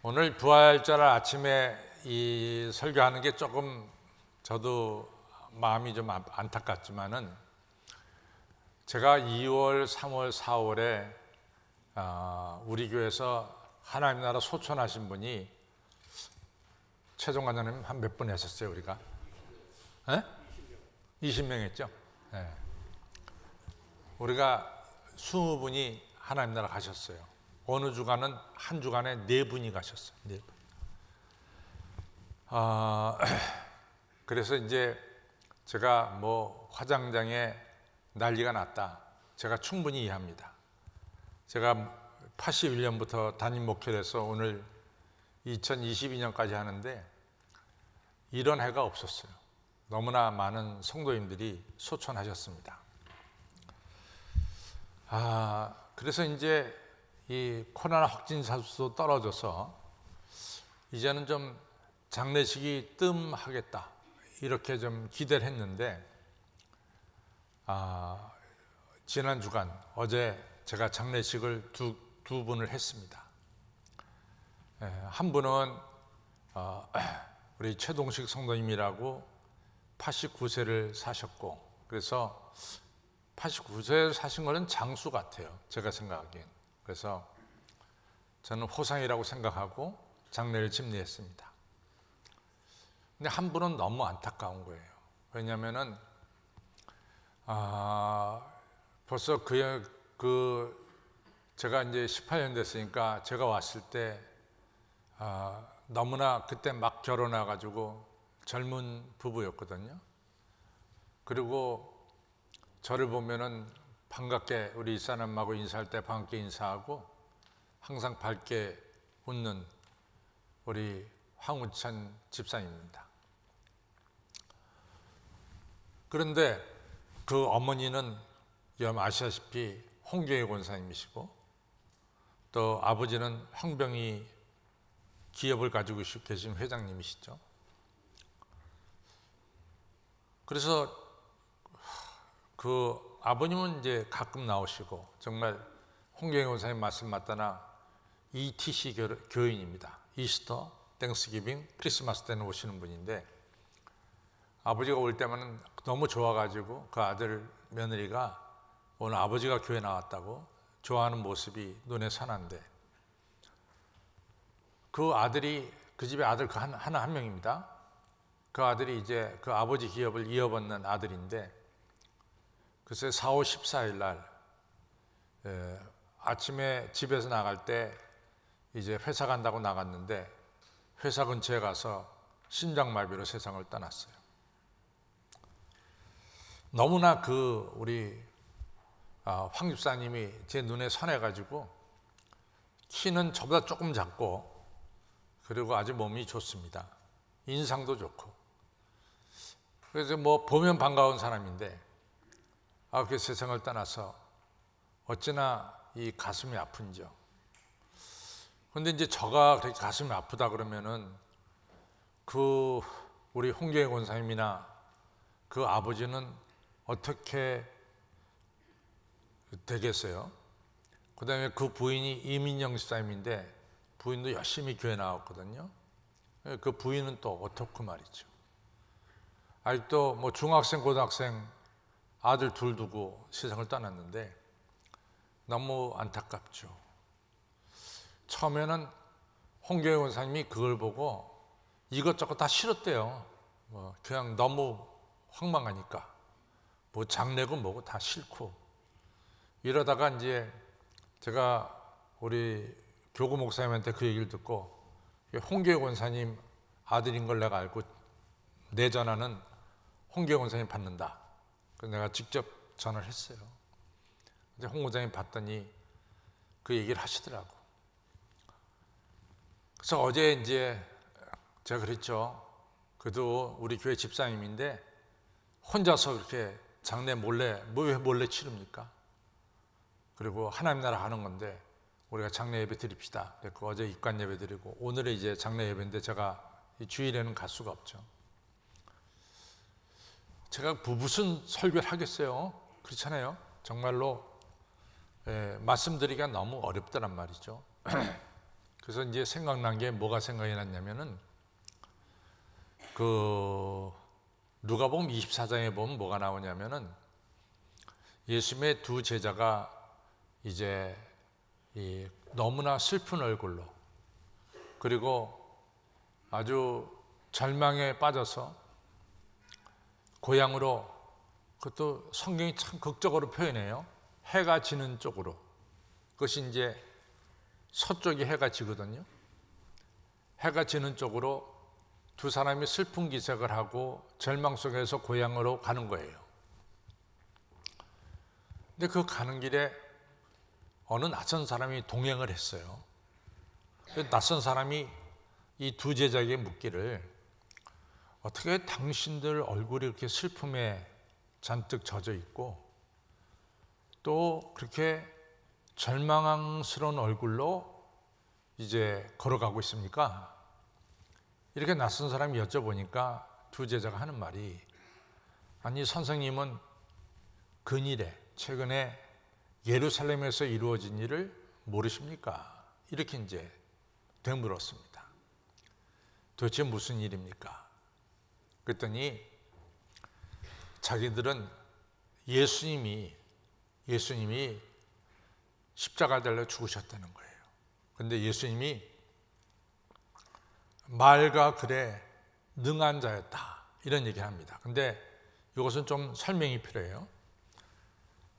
오늘 부활절 아침에 이 설교하는 게 조금 저도 마음이 좀 안타깝지만은 제가 2월, 3월, 4월에 우리 교회에서 하나님 나라 소천하신 분이 최종 관장님 한 몇 분 하셨어요 우리가? 20명 했죠? 네. 우리가 20분이 하나님 나라 가셨어요. 어느 주간은 한 주간에 4분이 가셨어요. 4분. 그래서 이제 제가 뭐 화장장에 난리가 났다. 제가 충분히 이해합니다. 제가 81년부터 담임 목회를 해서 오늘 2022년까지 하는데 이런 해가 없었어요. 너무나 많은 성도님들이 소천하셨습니다. 그래서 이제 이 코로나 확진자 수도 떨어져서 이제는 좀 장례식이 뜸하겠다 이렇게 좀 기대를 했는데 지난 주간 어제 제가 장례식을 두 분을 했습니다. 한 분은 우리 최동식 성도님이라고 89세를 사셨고, 그래서 89세를 사신 거는 장수 같아요, 제가 생각하기엔. 그래서 저는 호상이라고 생각하고 장례를 집례했습니다. 근데 한 분은 너무 안타까운 거예요. 왜냐하면은 벌써 제가 이제 18년 됐으니까 제가 왔을 때 너무나 그때 막 결혼해가지고 젊은 부부였거든요. 그리고 저를 보면은 반갑게 우리 이사람하고 인사할 때 반갑게 인사하고 항상 밝게 웃는 우리 황우찬 집사님입니다. 그런데 그 어머니는 여러분 아시다시피 홍교회 권사님이시고 또 아버지는 황병희 기업을 가지고 계신 회장님이시죠. 그래서 그 아버님은 이제 가끔 나오시고 정말 홍경희 권사님 말씀 맞다나 ETC 교인입니다. 이스터, 땡스기빙, 크리스마스 때는 오시는 분인데 아버지가 올 때만 너무 좋아가지고 그 아들 며느리가 오늘 아버지가 교회 나왔다고 좋아하는 모습이 눈에 선한데 그 아들이 그 집에 아들 한 명입니다. 그 아들이 이제 그 아버지 기업을 이어받는 아들인데 글쎄 4월 14일 날 아침에 집에서 나갈 때 이제 회사 간다고 나갔는데 회사 근처에 가서 심장마비로 세상을 떠났어요. 너무나 우리 황 집사님이 제 눈에 선해가지고 키는 저보다 조금 작고 그리고 아주 몸이 좋습니다. 인상도 좋고 그래서 뭐 보면 반가운 사람인데 그 세상을 떠나서 어찌나 이 가슴이 아픈지요. 그런데 이제 저가 그렇게 가슴이 아프다 그러면은 우리 홍경희 권사님이나 그 아버지는 어떻게 되겠어요? 그 다음에 그 부인이 이민영 집사님인데 부인도 열심히 교회 나왔거든요. 그 부인은 또 어떻고 말이죠. 아직도 뭐 중학생, 고등학생 아들 둘 두고 세상을 떠났는데 너무 안타깝죠. 처음에는 홍경희 권사님이 그걸 보고 이것저것 다 싫었대요. 그냥 너무 황망하니까 뭐 장례고 뭐고 다 싫고 이러다가 이제 제가 우리 교구 목사님한테 그 얘기를 듣고 홍경희 권사님 아들인 걸 내가 알고 내 전화는 홍경희 권사님 받는다. 그래서 내가 직접 전화를 했어요. 이제 홍 권사님 받더니 그 얘기를 하시더라고. 그래서 어제 이제 제가 그랬죠. 그래도 우리 교회 집사님인데 혼자서 그렇게 장례 왜 몰래 치릅니까? 그리고 하나님 나라 가는 건데 우리가 장례 예배 드립시다. 그래서 어제 입관 예배 드리고 오늘은 이제 장례 예배인데 제가 주일에는 갈 수가 없죠. 제가 무슨 설교를 하겠어요? 그렇잖아요. 정말로 말씀드리기가 너무 어렵다란 말이죠. 그래서 이제 생각난 게 뭐가 생각이 났냐면은 그 누가복음 24장에 보면 뭐가 나오냐면은 예수님의 두 제자가 이제 이 너무나 슬픈 얼굴로 그리고 아주 절망에 빠져서 고향으로, 그것도 성경이 참 극적으로 표현해요. 해가 지는 쪽으로. 그것이 이제 서쪽이 해가 지거든요. 해가 지는 쪽으로 두 사람이 슬픈 기색을 하고 절망 속에서 고향으로 가는 거예요. 근데 그 가는 길에 어느 낯선 사람이 동행을 했어요. 낯선 사람이 이 두 제자에게 묻기를, 어떻게 당신들 얼굴이 이렇게 슬픔에 잔뜩 젖어 있고 또 그렇게 절망스러운 얼굴로 이제 걸어가고 있습니까? 이렇게 낯선 사람이 여쭤보니까 두 제자가 하는 말이, 아니 선생님은 근일에 최근에 예루살렘에서 이루어진 일을 모르십니까? 이렇게 이제 되물었습니다. 도대체 무슨 일입니까? 그랬더니 자기들은 예수님이 십자가 달려 죽으셨다는 거예요. 근데 예수님이 말과 글에 능한 자였다, 이런 얘기를 합니다. 근데 이것은 좀 설명이 필요해요.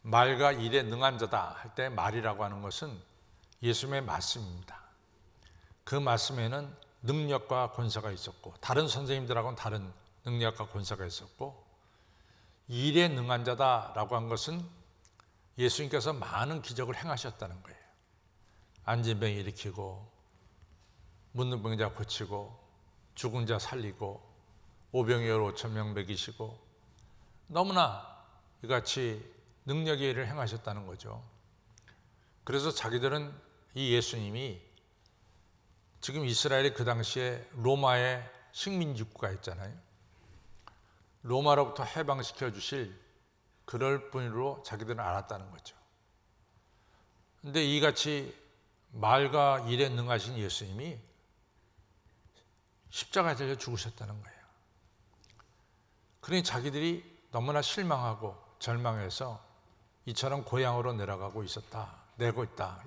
말과 일에 능한 자다 할 때 말이라고 하는 것은 예수님의 말씀입니다. 그 말씀에는 능력과 권세가 있었고 다른 선생님들하고는 다른 능력과 권세가 있었고, 일에 능한 자다라고 한 것은 예수님께서 많은 기적을 행하셨다는 거예요. 앉은 병 일으키고 묻는 병자 고치고 죽은 자 살리고 오병이어 5,000명 먹이시고 너무나 이같이 능력의 일을 행하셨다는 거죠. 그래서 자기들은 이 예수님이 지금 이스라엘이 그 당시에 로마의 식민지국가 있잖아요. 로마로부터 해방시켜 주실 그럴 분으로 자기들은 알았다는 거죠. 그런데 이같이 말과 일에 능하신 예수님이 십자가에 달려 죽으셨다는 거예요. 그러니 자기들이 너무나 실망하고 절망해서 이처럼 고향으로 내려가고 있다,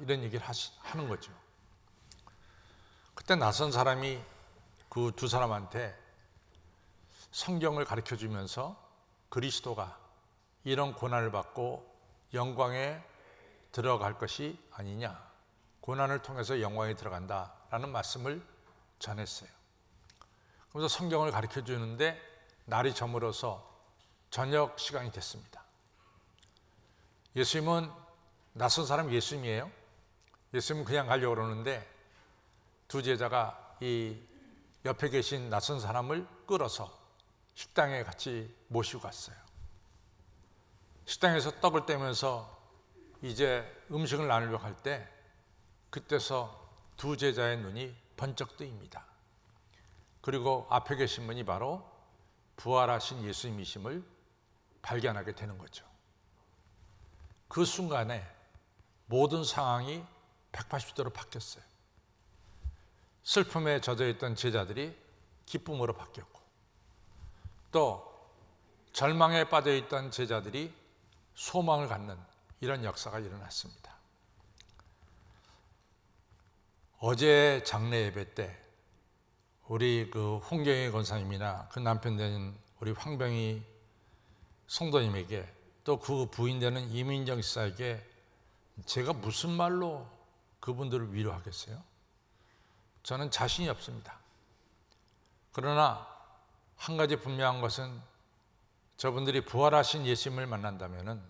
이런 얘기를 하는 거죠. 그때 낯선 사람이 그 두 사람한테 성경을 가르쳐 주면서 그리스도가 이런 고난을 받고 영광에 들어갈 것이 아니냐, 고난을 통해서 영광에 들어간다라는 말씀을 전했어요. 그래서 성경을 가르쳐 주는데 날이 저물어서 저녁 시간이 됐습니다. 예수님은, 낯선 사람 예수님이에요. 예수님은 그냥 가려고 그러는데 두 제자가 이 옆에 계신 낯선 사람을 끌어서 식당에 같이 모시고 갔어요. 식당에서 떡을 떼면서 이제 음식을 나누려고 할 때 그때서 두 제자의 눈이 번쩍 뜨입니다. 그리고 앞에 계신 분이 바로 부활하신 예수님이심을 발견하게 되는 거죠. 그 순간에 모든 상황이 180도로 바뀌었어요. 슬픔에 젖어있던 제자들이 기쁨으로 바뀌었고, 또 절망에 빠져있던 제자들이 소망을 갖는 이런 역사가 일어났습니다. 어제 장례 예배 때 우리 그 홍경희 권사님이나 그 남편 되는 우리 황병희 성도님에게 또 그 부인 되는 이민정 지사에게 제가 무슨 말로 그분들을 위로하겠어요? 저는 자신이 없습니다. 그러나 한 가지 분명한 것은 저분들이 부활하신 예수님을 만난다면은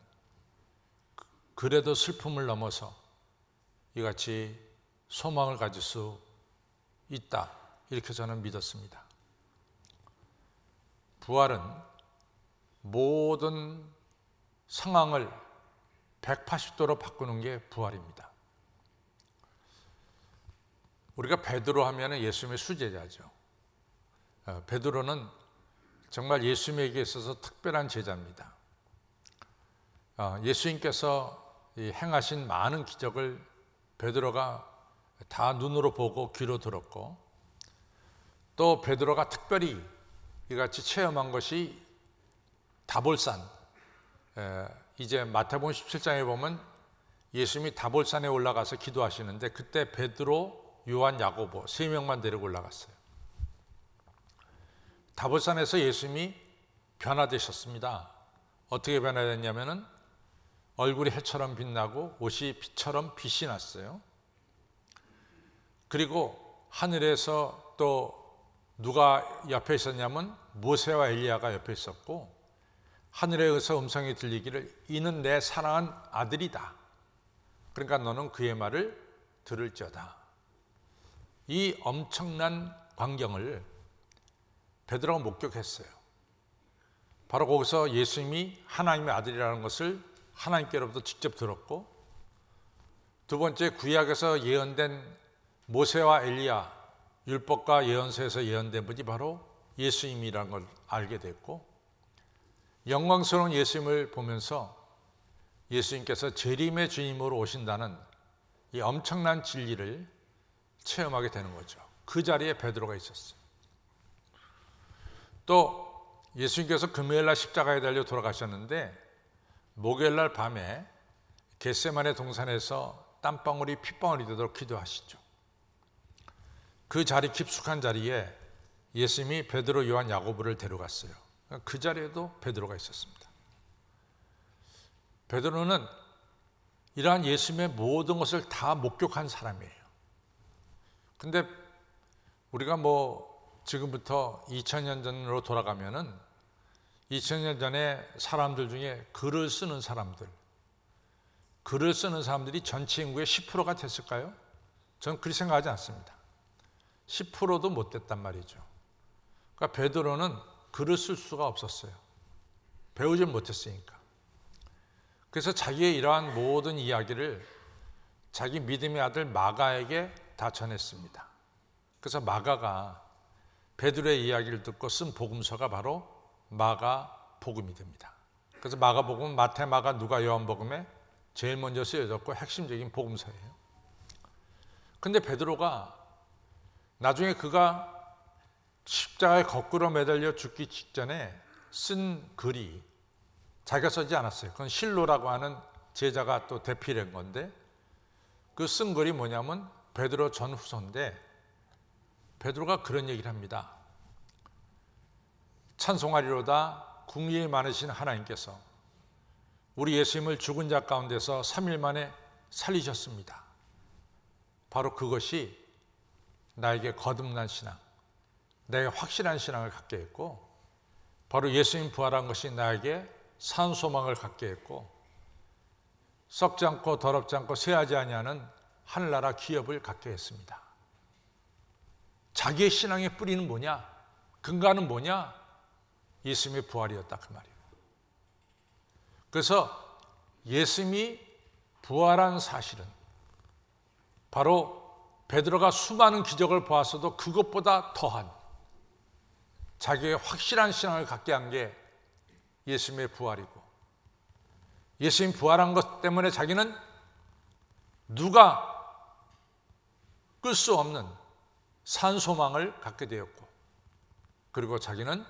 그래도 슬픔을 넘어서 이같이 소망을 가질 수 있다, 이렇게 저는 믿었습니다. 부활은 모든 상황을 180도로 바꾸는 게 부활입니다. 우리가 베드로 하면 예수님의 수제자죠. 베드로는 정말 예수님에게 있어서 특별한 제자입니다. 예수님께서 행하신 많은 기적을 베드로가 다 눈으로 보고 귀로 들었고, 또 베드로가 특별히 이같이 체험한 것이 다볼산, 이제 마태복음 17장에 보면 예수님이 다볼산에 올라가서 기도하시는데 그때 베드로, 요한, 야고보 3명만 데리고 올라갔어요. 다볼산에서 예수님이 변화되셨습니다. 어떻게 변화됐냐면은 얼굴이 해처럼 빛나고 옷이 빛처럼 빛이 났어요. 그리고 하늘에서 또 누가 옆에 있었냐면 모세와 엘리야가 옆에 있었고, 하늘에서 음성이 들리기를 이는 내 사랑한 아들이다. 그러니까 너는 그의 말을 들을지어다. 이 엄청난 광경을 베드로가 목격했어요. 바로 거기서 예수님이 하나님의 아들이라는 것을 하나님께로부터 직접 들었고, 두 번째 구약에서 예언된 모세와 엘리야, 율법과 예언서에서 예언된 분이 바로 예수님이라는 걸 알게 됐고, 영광스러운 예수님을 보면서 예수님께서 재림의 주님으로 오신다는 이 엄청난 진리를 체험하게 되는 거죠. 그 자리에 베드로가 있었어요. 또 예수님께서 금요일날 십자가에 달려 돌아가셨는데 목요일날 밤에 겟세마네 동산에서 땀방울이 핏방울이 되도록 기도하시죠. 그 자리, 깊숙한 자리에 예수님이 베드로, 요한, 야고보를 데려갔어요. 그 자리에도 베드로가 있었습니다. 베드로는 이러한 예수님의 모든 것을 다 목격한 사람이에요. 근데 우리가 지금부터 2000년 전으로 돌아가면은 2000년 전에 사람들 중에 글을 쓰는 사람들이 전체 인구의 10%가 됐을까요? 저는 그렇게 생각하지 않습니다. 10%도 못 됐단 말이죠. 그러니까 베드로는 글을 쓸 수가 없었어요. 배우질 못했으니까. 그래서 자기의 이러한 모든 이야기를 자기 믿음의 아들 마가에게 다 전했습니다. 그래서 마가가 베드로의 이야기를 듣고 쓴 복음서가 바로 마가복음이 됩니다. 그래서 마가복음은 마태, 마가, 누가, 요한복음에 제일 먼저 쓰여졌고 핵심적인 복음서예요. 근데 베드로가 나중에 그가 십자가에 거꾸로 매달려 죽기 직전에 쓴 글이 자기가 쓰지 않았어요. 그건 실로라고 하는 제자가 또 대필한 건데, 그 쓴 글이 뭐냐면 베드로 전후서인데, 베드로가 그런 얘기를 합니다. 찬송하리로다 궁리에 많으신 하나님께서 우리 예수님을 죽은 자 가운데서 3일 만에 살리셨습니다. 바로 그것이 나에게 거듭난 신앙, 내게 확실한 신앙을 갖게 했고, 바로 예수님 부활한 것이 나에게 산 소망을 갖게 했고, 썩지 않고 더럽지 않고 쇠하지 아니하는 하늘나라 기업을 갖게 했습니다. 자기의 신앙의 뿌리는 뭐냐? 근간은 뭐냐? 예수님의 부활이었다, 그 말이에요. 그래서 예수님이 부활한 사실은 바로 베드로가 수많은 기적을 보았어도 그것보다 더한 자기의 확실한 신앙을 갖게 한 게 예수님의 부활이고, 예수님 부활한 것 때문에 자기는 누가 끌 수 없는 산 소망을 갖게 되었고, 그리고 자기는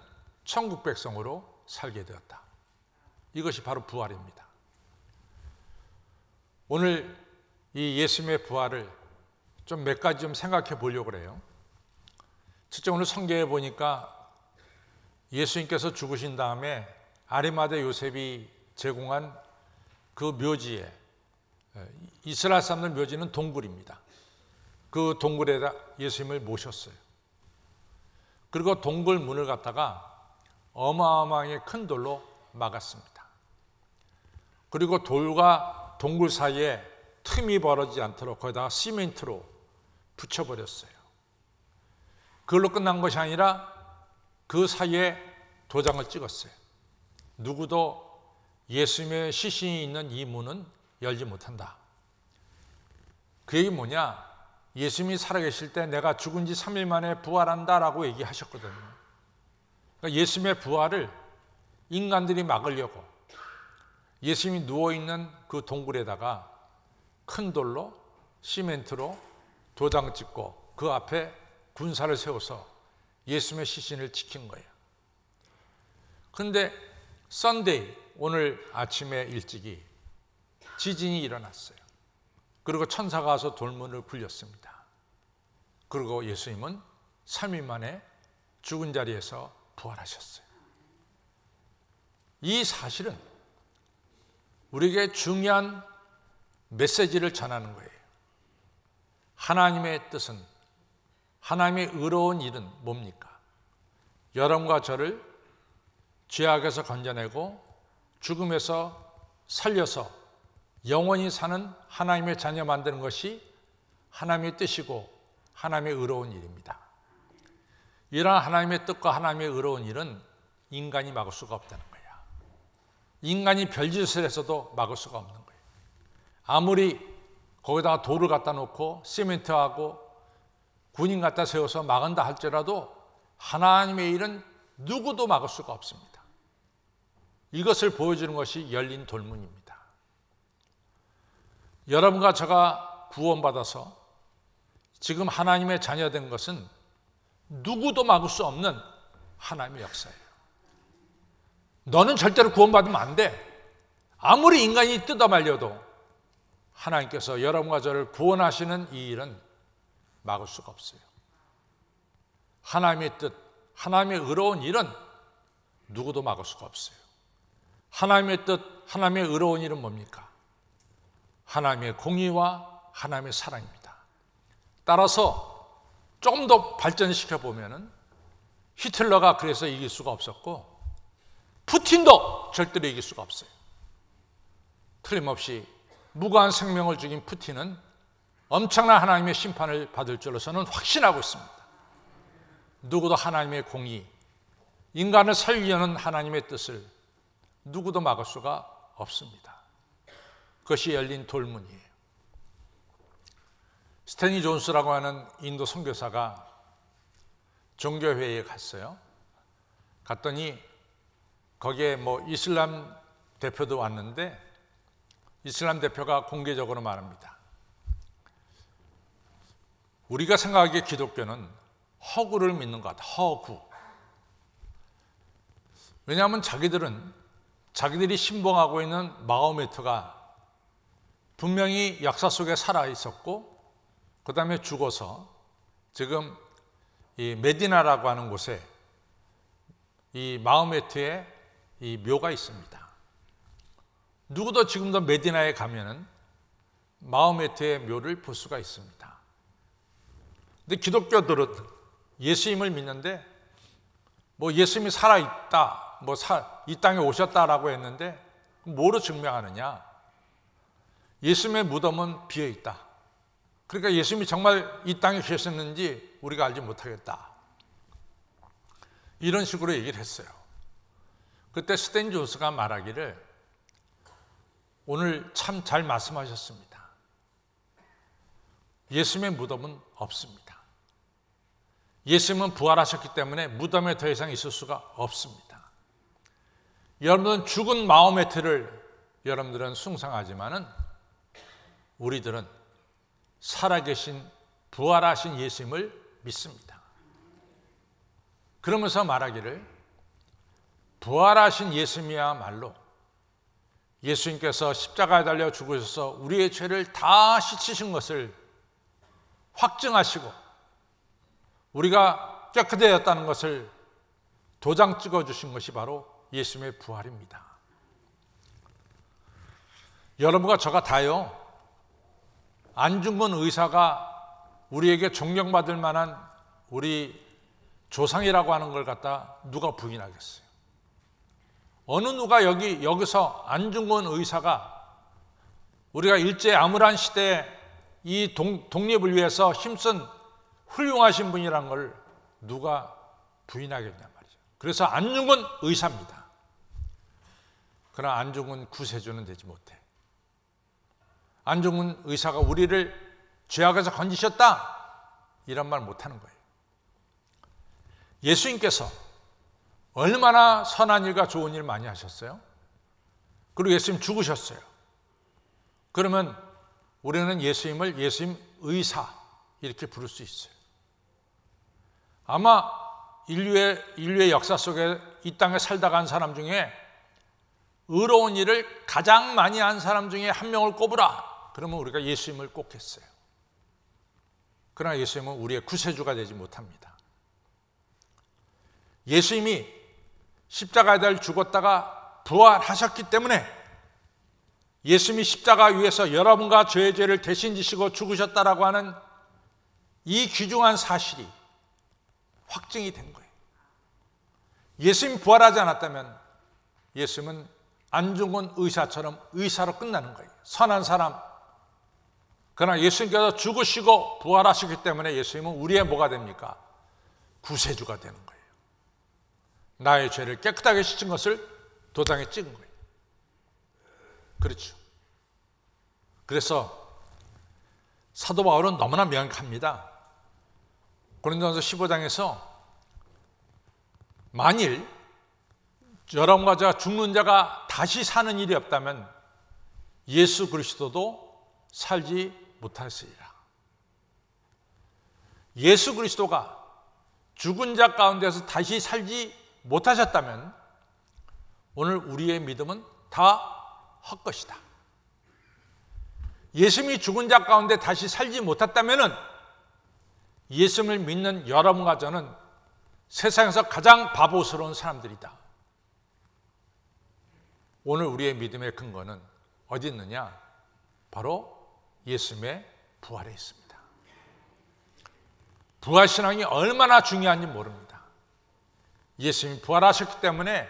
천국 백성으로 살게 되었다. 이것이 바로 부활입니다. 오늘 이 예수님의 부활을 좀 몇 가지 좀 생각해 보려고 그래요. 첫째, 오늘 성경에 보니까 예수님께서 죽으신 다음에 아리마대 요셉이 제공한 그 묘지에, 이스라엘 사람들 묘지는 동굴입니다. 그 동굴에다 예수님을 모셨어요. 그리고 동굴 문을 갖다가 어마어마하게 큰 돌로 막았습니다. 그리고 돌과 동굴 사이에 틈이 벌어지지 않도록 거기다가 시멘트로 붙여버렸어요. 그걸로 끝난 것이 아니라 그 사이에 도장을 찍었어요. 누구도 예수님의 시신이 있는 이 문은 열지 못한다. 그 얘기 뭐냐? 예수님이 살아계실 때 내가 죽은 지 3일 만에 부활한다라고 얘기하셨거든요. 그러니까 예수님의 부활을 인간들이 막으려고 예수님이 누워있는 그 동굴에다가 큰 돌로 시멘트로 도장 찍고 그 앞에 군사를 세워서 예수님의 시신을 지킨 거예요. 그런데 썬데이, 오늘 아침에 일찍이 지진이 일어났어요. 그리고 천사가 와서 돌문을 굴렸습니다. 그리고 예수님은 3일 만에 죽은 자리에서 부활하셨어요. 이 사실은 우리에게 중요한 메시지를 전하는 거예요. 하나님의 뜻은, 하나님의 의로운 일은 뭡니까? 여러분과 저를 죄악에서 건져내고 죽음에서 살려서 영원히 사는 하나님의 자녀 만드는 것이 하나님의 뜻이고 하나님의 의로운 일입니다. 이러한 하나님의 뜻과 하나님의 의로운 일은 인간이 막을 수가 없다는 거예요. 인간이 별짓을 해서도 막을 수가 없는 거예요. 아무리 거기다가 돌을 갖다 놓고 시멘트하고 군인 갖다 세워서 막은다 할지라도 하나님의 일은 누구도 막을 수가 없습니다. 이것을 보여주는 것이 열린 돌문입니다. 여러분과 제가 구원받아서 지금 하나님의 자녀된 것은 누구도 막을 수 없는 하나님의 역사예요. 너는 절대로 구원받으면 안 돼. 아무리 인간이 뜯어 말려도 하나님께서 여러분과 저를 구원하시는 이 일은 막을 수가 없어요. 하나님의 뜻, 하나님의 의로운 일은 누구도 막을 수가 없어요. 하나님의 뜻, 하나님의 의로운 일은 뭡니까? 하나님의 공의와 하나님의 사랑입니다. 따라서 조금 더 발전시켜 보면은 히틀러가 그래서 이길 수가 없었고 푸틴도 절대로 이길 수가 없어요. 틀림없이 무고한 생명을 죽인 푸틴은 엄청난 하나님의 심판을 받을 줄로 저는 확신하고 있습니다. 누구도 하나님의 공의, 인간을 살리려는 하나님의 뜻을 누구도 막을 수가 없습니다. 그것이 열린 돌문이에요. 스탠리 존스라고 하는 인도 선교사가 종교회의에 갔어요. 갔더니 거기에 이슬람 대표도 왔는데 이슬람 대표가 공개적으로 말합니다. 우리가 생각하기에 기독교는 허구를 믿는 것 같아. 허구. 왜냐하면 자기들이 신봉하고 있는 마호메트가 분명히 역사 속에 살아 있었고 그 다음에 죽어서 지금 이 메디나라고 하는 곳에 이 마호메트의 이 묘가 있습니다. 누구도 지금도 메디나에 가면은 마호메트의 묘를 볼 수가 있습니다. 근데 기독교들은 예수님을 믿는데 예수님이 살아있다, 이 땅에 오셨다라고 했는데 뭐로 증명하느냐? 예수님의 무덤은 비어있다. 그러니까 예수님이 정말 이 땅에 계셨는지 우리가 알지 못하겠다. 이런 식으로 얘기를 했어요. 그때 스탠리 존스가 말하기를 오늘 참 잘 말씀하셨습니다. 예수님의 무덤은 없습니다. 예수님은 부활하셨기 때문에 무덤에 더 이상 있을 수가 없습니다. 여러분은 죽은 마호메트를 여러분들은 숭상하지만은 우리들은 살아계신 부활하신 예수님을 믿습니다. 그러면서 말하기를 부활하신 예수님이야말로 예수님께서 십자가에 달려 죽으셔서 우리의 죄를 다 씻으신 것을 확증하시고 우리가 깨끗해졌다는 것을 도장 찍어주신 것이 바로 예수님의 부활입니다. 여러분과 저가 다요, 안중근 의사가 우리에게 존경받을 만한 우리 조상이라고 하는 걸 갖다 누가 부인하겠어요? 어느 누가 여기서 안중근 의사가 우리가 일제 암울한 시대에 이 독립을 위해서 힘쓴 훌륭하신 분이라는 걸 누가 부인하겠냐 말이죠. 그래서 안중근 의사입니다. 그러나 안중근 구세주는 되지 못해. 안중근 의사가 우리를 죄악에서 건지셨다 이런 말 못하는 거예요. 예수님께서 얼마나 선한 일과 좋은 일 많이 하셨어요? 그리고 예수님 죽으셨어요. 그러면 우리는 예수님을 예수님 의사, 이렇게 부를 수 있어요. 아마 인류의 역사 속에 이 땅에 살다 간 사람 중에 의로운 일을 가장 많이 한 사람 중에 한 명을 꼽으라. 그러면 우리가 예수님을 꼽겠어요. 그러나 예수님은 우리의 구세주가 되지 못합니다. 예수님이 십자가에 달려 죽었다가 부활하셨기 때문에 예수님이 십자가 위에서 여러분과 저의 죄를 대신 지시고 죽으셨다라고 하는 이 귀중한 사실이 확증이 된 거예요. 예수님이 부활하지 않았다면 예수님은 안 죽은 의사처럼 의사로 끝나는 거예요. 선한 사람. 그러나 예수님께서 죽으시고 부활하시기 때문에 예수님은 우리의 뭐가 됩니까? 구세주가 되는 거예요. 나의 죄를 깨끗하게 씻은 것을 도장에 찍은 거예요. 그렇죠. 그래서 사도 바울은 너무나 명확합니다. 고린도전서 15장에서 만일 여러분과 제가 죽는 자가 다시 사는 일이 없다면 예수 그리스도도 살지 못하시리라. 예수 그리스도가 죽은 자 가운데서 다시 살지 못하셨다면 오늘 우리의 믿음은 다 헛것이다. 예수님이 죽은 자 가운데 다시 살지 못했다면 예수님을 믿는 여러분과 저는 세상에서 가장 바보스러운 사람들이다. 오늘 우리의 믿음의 근거는 어디 있느냐? 바로 예수님의 부활에 있습니다. 부활신앙이 얼마나 중요한지 모릅니다. 예수님이 부활하셨기 때문에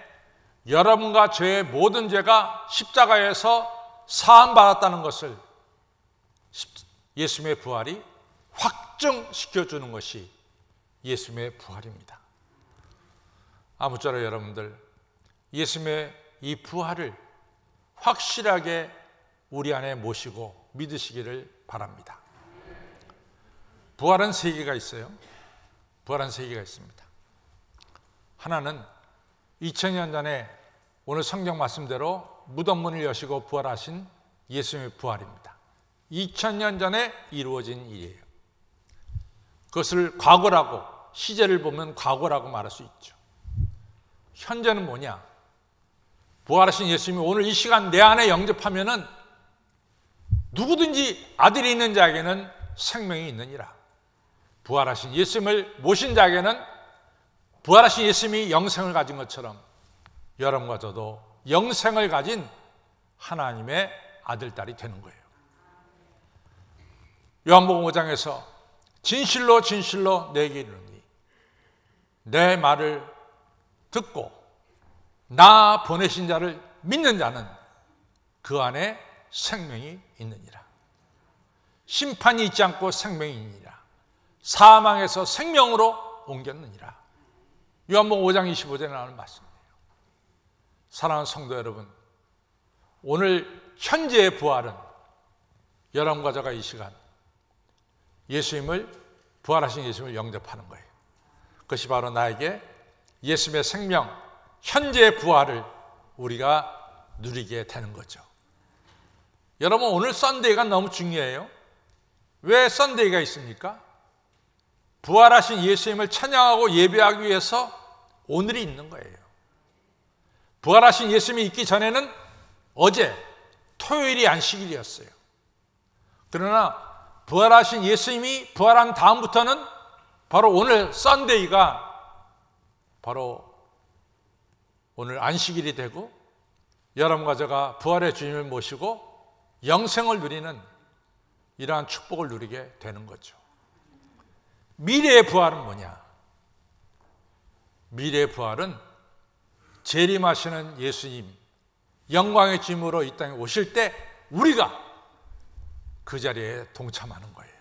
여러분과 저의 모든 죄가 십자가에서 사함받았다는 것을 예수님의 부활이 확증시켜주는 것이 예수님의 부활입니다. 아무쪼록 여러분들 예수님의 이 부활을 확실하게 우리 안에 모시고 믿으시기를 바랍니다. 부활은 세 개가 있어요. 부활은 세 개가 있습니다. 하나는 2000년 전에 오늘 성경 말씀대로 무덤 문을 여시고 부활하신 예수님의 부활입니다. 2000년 전에 이루어진 일이에요. 그것을 과거라고, 시제를 보면 과거라고 말할 수 있죠. 현재는 뭐냐? 부활하신 예수님이 오늘 이 시간 내 안에 영접하면은 누구든지 아들이 있는 자에게는 생명이 있느니라. 부활하신 예수님을 모신 자에게는 부활하신 예수님이 영생을 가진 것처럼 여러분과 저도 영생을 가진 하나님의 아들, 딸이 되는 거예요. 요한복음 5장에서 진실로 진실로 내게 이르노니 내 말을 듣고 나 보내신 자를 믿는 자는 그 안에 생명이 있느니라. 심판이 있지 않고 생명이 있느니라. 사망에서 생명으로 옮겼느니라. 요한복음 5장 25절에 나오는 말씀이에요. 사랑하는 성도 여러분, 오늘 현재의 부활은 여러분과 제가 이 시간 예수님을, 부활하신 예수님을 영접하는 거예요. 그것이 바로 나에게 예수님의 생명, 현재의 부활을 우리가 누리게 되는 거죠. 여러분, 오늘 썬데이가 너무 중요해요. 왜 썬데이가 있습니까? 부활하신 예수님을 찬양하고 예배하기 위해서 오늘이 있는 거예요. 부활하신 예수님이 있기 전에는 어제 토요일이 안식일이었어요. 그러나 부활하신 예수님이 부활한 다음부터는 바로 오늘 썬데이가 바로 오늘 안식일이 되고 여러분과 제가 부활의 주님을 모시고 영생을 누리는 이러한 축복을 누리게 되는 거죠. 미래의 부활은 뭐냐? 미래의 부활은 재림하시는 예수님, 영광의 주님으로 이 땅에 오실 때 우리가 그 자리에 동참하는 거예요.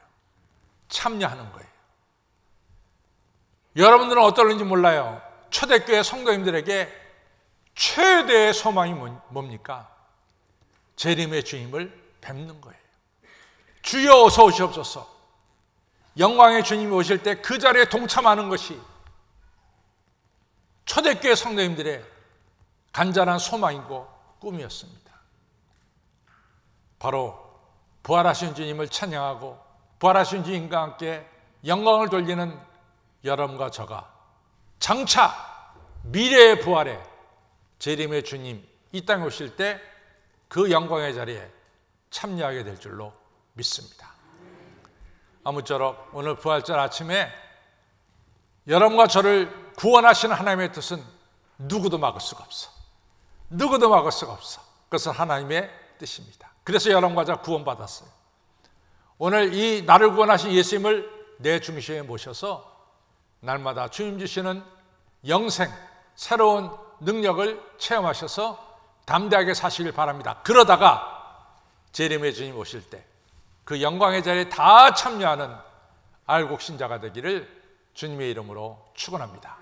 참여하는 거예요. 여러분들은 어떨는지 몰라요. 초대교회 성도님들에게 최대의 소망이 뭡니까? 재림의 주님을 뵙는 거예요. 주여 어서 오시옵소서. 영광의 주님이 오실 때 그 자리에 동참하는 것이 초대교회 성도님들의 간절한 소망이고 꿈이었습니다. 바로 부활하신 주님을 찬양하고 부활하신 주님과 함께 영광을 돌리는 여러분과 저가 장차 미래의 부활에 재림의 주님 이 땅에 오실 때 그 영광의 자리에 참여하게 될 줄로 믿습니다. 아무쪼록 오늘 부활절 아침에 여러분과 저를 구원하시는 하나님의 뜻은 누구도 막을 수가 없어. 누구도 막을 수가 없어. 그것은 하나님의 뜻입니다. 그래서 여러분과 저 구원받았어요. 오늘 이 나를 구원하신 예수님을 내 중심에 모셔서 날마다 주님 주시는 영생, 새로운 능력을 체험하셔서 담대하게 사시길 바랍니다. 그러다가 재림의 주님 오실 때 그 영광의 자리에 다 참여하는 알곡 신자가 되기를 주님의 이름으로 축원합니다.